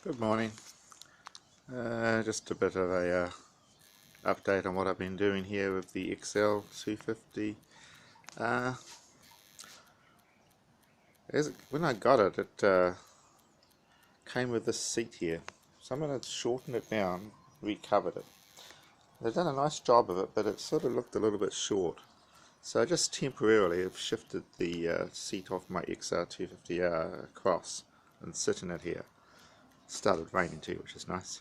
Good morning. Just a bit of a update on what I've been doing here with the XL250. Uh, when I got it, it came with this seat here. Someone had shortened it down, recovered it. They've done a nice job of it, but it sort of looked a little bit short. So I just temporarily have shifted the seat off my XR250R across and sit in it here. It started raining too, which is nice.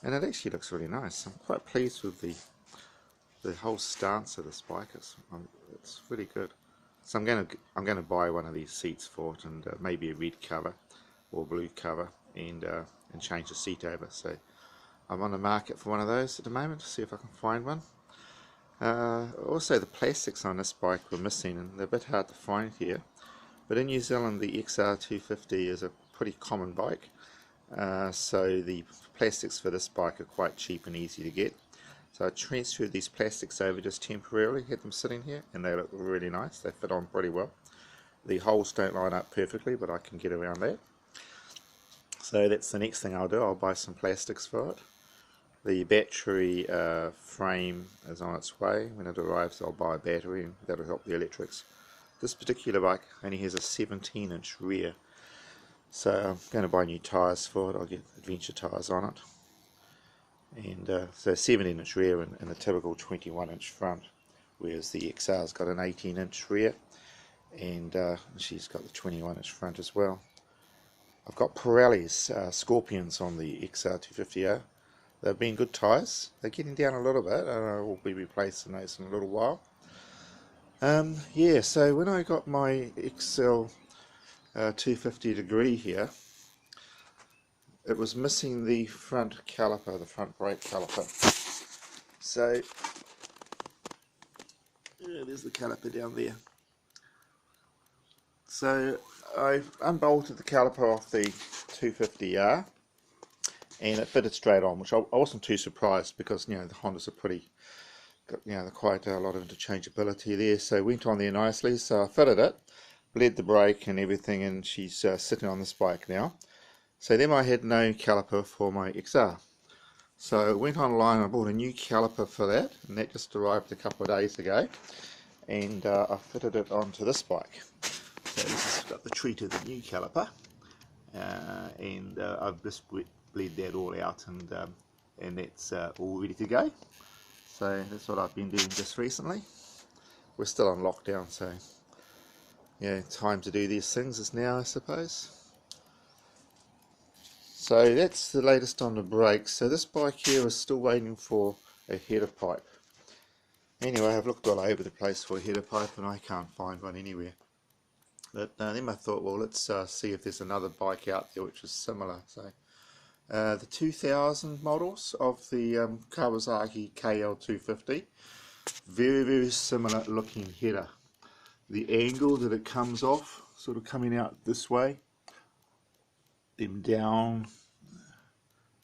And it actually looks really nice. I'm quite pleased with the whole stance of this bike. It's really good. So I'm going to buy one of these seats for it, and maybe a red cover or blue cover, and change the seat over. So I'm on the market for one of those at the moment to see if I can find one. Also, the plastics on this bike were missing, and they're a bit hard to find here. But in New Zealand, the XR250 is a pretty common bike. So the plastics for this bike are quite cheap and easy to get. So I transferred these plastics over just temporarily, had them sitting here, and they look really nice. They fit on pretty well. The holes don't line up perfectly, but I can get around that. So that's the next thing I'll do. I'll buy some plastics for it. The battery frame is on its way. When it arrives, I'll buy a battery, and that'll help the electrics. This particular bike only has a 17-inch rear. So I'm going to buy new tyres for it. I'll get adventure tyres on it. And so 17-inch rear and a typical 21-inch front, whereas the XR's got an 18-inch rear, and she's got the 21-inch front as well. I've got Pirelli's Scorpions on the XR250R. They've been good tyres. They're getting down a little bit, and I will be replacing those in a little while. Yeah, so when I got my XL 250 degree here, it was missing the front caliper, the front brake caliper. So yeah, there's the caliper down there. So I unbolted the caliper off the 250R, and it fitted straight on, which I wasn't too surprised, because the Hondas are pretty, they're quite a lot of interchangeability there. So it went on there nicely. So I fitted it, bled the brake and everything, and she's sitting on this bike now. So then I had no caliper for my XR. So I went online and I bought a new caliper for that, and that just arrived a couple of days ago. And I fitted it onto this bike. So this has got the treat of the new caliper, and I've just bled that all out, and that's all ready to go. So that's what I've been doing just recently. We're still on lockdown, so yeah, time to do these things is now, I suppose. So that's the latest on the brakes. So this bike here is still waiting for a header pipe. Anyway, I've looked all over the place for a header pipe, and I can't find one anywhere. But then I thought, well, let's see if there's another bike out there which is similar. So the 2000 models of the Kawasaki KL250, very similar looking header. The angle that it comes off, sort of coming out this way, then down,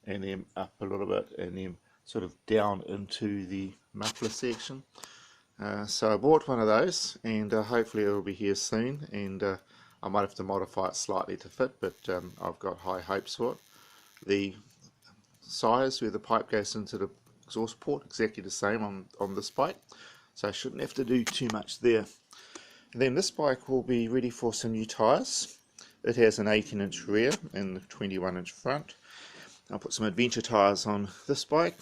and then up a little bit, and then sort of down into the muffler section. So I bought one of those, and hopefully it'll be here soon, and I might have to modify it slightly to fit, but I've got high hopes for it. The size where the pipe goes into the exhaust port, exactly the same on this bike, so I shouldn't have to do too much there. And then this bike will be ready for some new tyres. It has an 18-inch rear and a 21-inch front. I'll put some adventure tyres on this bike,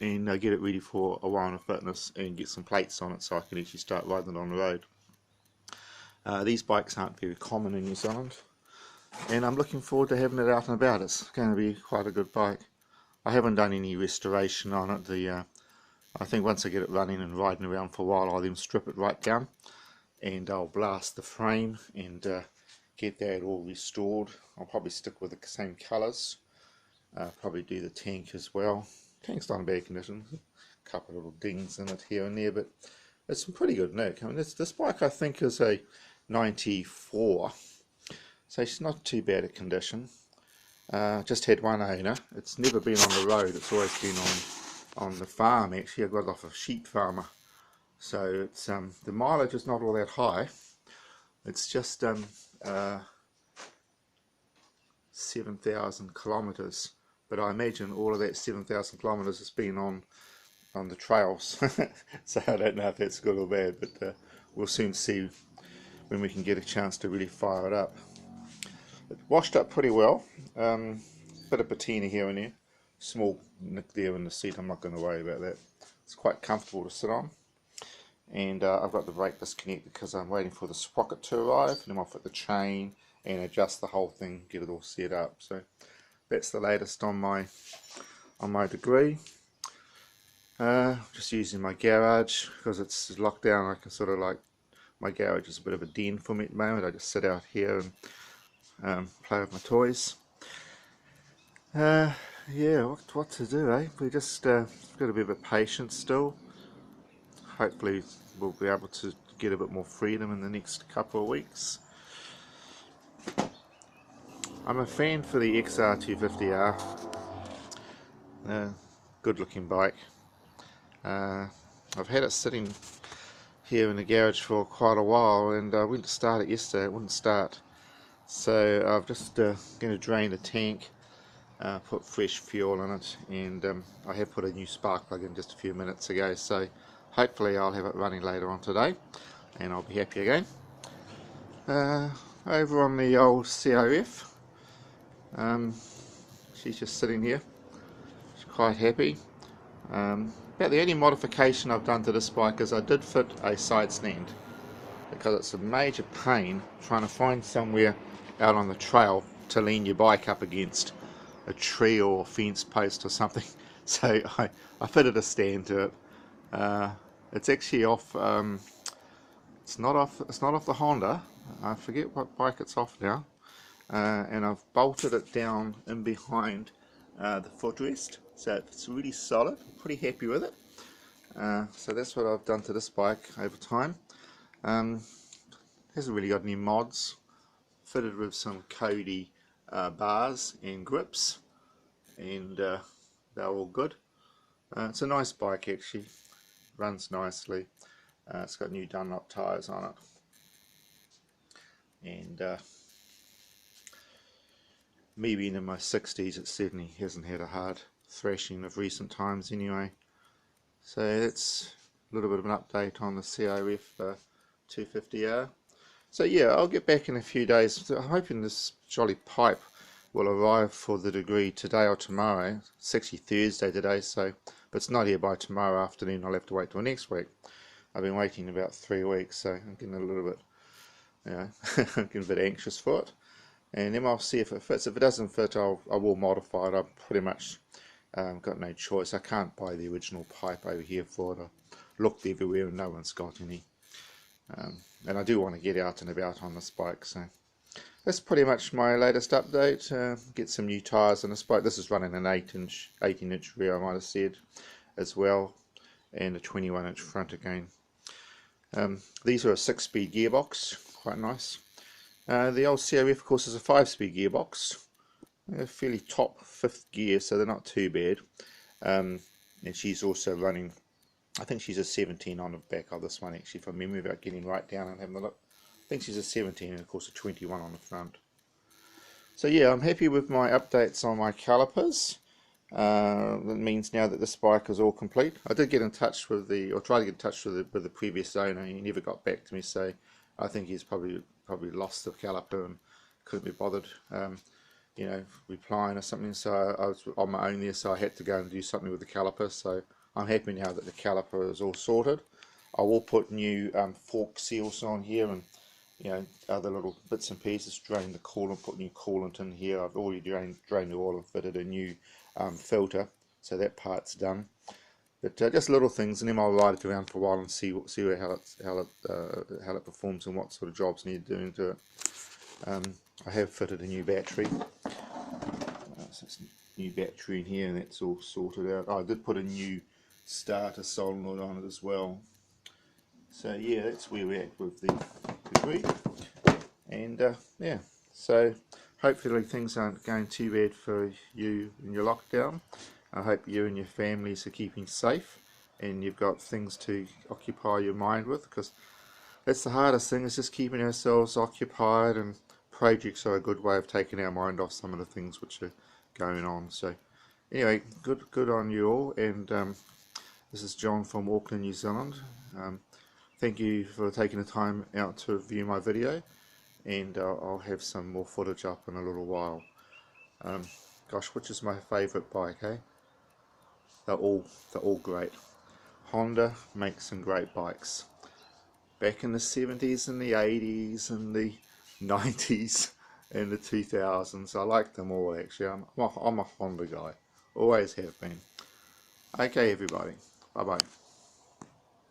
and get it ready for a while of fitness, and get some plates on it so I can actually start riding it on the road. These bikes aren't very common in New Zealand, and I'm looking forward to having it out and about. It's going to be quite a good bike. I haven't done any restoration on it. I think once I get it running and riding around for a while, I'll then strip it right down, and I'll blast the frame and get that all restored. I'll probably stick with the same colours. Probably do the tank as well. Tank's not in bad condition. A couple of little dings in it here and there, but it's some pretty good nick. I mean, this bike I think is a 94, so it's not too bad a condition. Just had one owner. It's never been on the road. It's always been on the farm. Actually, I got it off a sheep farmer. So it's the mileage is not all that high. It's just 7,000 kilometers, but I imagine all of that 7,000 kilometers has been on the trails. So I don't know if that's good or bad, but we'll soon see when we can get a chance to really fire it up. It washed up pretty well. Bit of patina here and there, small nick there in the seat. I'm not going to worry about that. It's quite comfortable to sit on. And I've got the brake disconnected because I'm waiting for the sprocket to arrive, and then I'll fit the chain and adjust the whole thing, get it all set up. So that's the latest on my degree. Just using my garage because it's locked down. I can sort of like, my garage is a bit of a den for me at the moment. I just sit out here and play with my toys. Yeah, what to do, eh? We just got to be a bit patient still. Hopefully we'll be able to get a bit more freedom in the next couple of weeks. I'm a fan for the XR250R. Good looking bike. I've had it sitting here in the garage for quite a while, and I went to start it yesterday, it wouldn't start. So I've just going to drain the tank, put fresh fuel in it, and I have put a new spark plug in just a few minutes ago, so hopefully I'll have it running later on today and I'll be happy again. Over on the old CRF, she's just sitting here. She's quite happy. About the only modification I've done to this bike is I did fit a side stand, because it's a major pain trying to find somewhere out on the trail to lean your bike up against a tree or fence post or something. So I fitted a stand to it. It's actually off. It's not off the Honda. I forget what bike it's off now. And I've bolted it down in behind the footrest, so it's really solid. I'm pretty happy with it. So that's what I've done to this bike over time. Hasn't really got any mods. Fitted with some Cody bars and grips, and they're all good. It's a nice bike actually, runs nicely. It's got new Dunlop tyres on it, and me being in my 60s, it certainly hasn't had a hard thrashing of recent times anyway. So that's a little bit of an update on the CRF 250R. So yeah, I'll get back in a few days. I'm hoping this jolly pipe will arrive for the degree today or tomorrow. It's actually Thursday today, so if it's not here by tomorrow afternoon, I'll have to wait till next week. I've been waiting about 3 weeks, so I'm getting a little bit, you know, I'm getting a bit anxious for it. And then I'll see if it fits. If it doesn't fit, I will modify it. I've pretty much got no choice. I can't buy the original pipe over here for it. I looked everywhere and no one's got any. And I do want to get out and about on this bike, so that's pretty much my latest update. Get some new tyres on this bike. This is running an 18-inch rear, I might have said, as well, and a 21-inch front again. These are a 6-speed gearbox, quite nice. The old CRF, of course, is a 5-speed gearbox. They're fairly top 5th gear, so they're not too bad. And she's also running, I think she's a 17 on the back of this one, actually, from memory, without getting right down and having a look. I think she's a 17 and, of course, a 21 on the front. So, yeah, I'm happy with my updates on my calipers. That means now that this bike is all complete. I did get in touch with or try to get in touch with the previous owner. He never got back to me, so I think he's probably lost the caliper and couldn't be bothered, you know, replying or something. So I was on my own there, so I had to go and do something with the caliper. So I'm happy now that the caliper is all sorted. I will put new fork seals on here, and you know, other little bits and pieces. Drain the coolant, put new coolant in here. I've already drained the oil and fitted a new filter, so that part's done. But just little things, and then I'll ride it around for a while and see how it performs and what sort of jobs need doing to it. I have fitted a new battery. So it's a new battery in here, and that's all sorted out. Oh, I did put a new starter solenoid on it as well. So yeah, that's where we're at with the degree. And yeah, so hopefully things aren't going too bad for you in your lockdown. I hope you and your families are keeping safe, and you've got things to occupy your mind with, because that's the hardest thing, is just keeping ourselves occupied and projects are a good way of taking our mind off some of the things which are going on. So anyway, good on you all, and this is John from Auckland, New Zealand. Thank you for taking the time out to view my video, and I'll have some more footage up in a little while. Gosh, which is my favourite bike, eh? They're all great. Honda makes some great bikes. Back in the 70s and the 80s and the 90s and the 2000s, I like them all actually. I'm a Honda guy, always have been. Okay everybody, bye bye.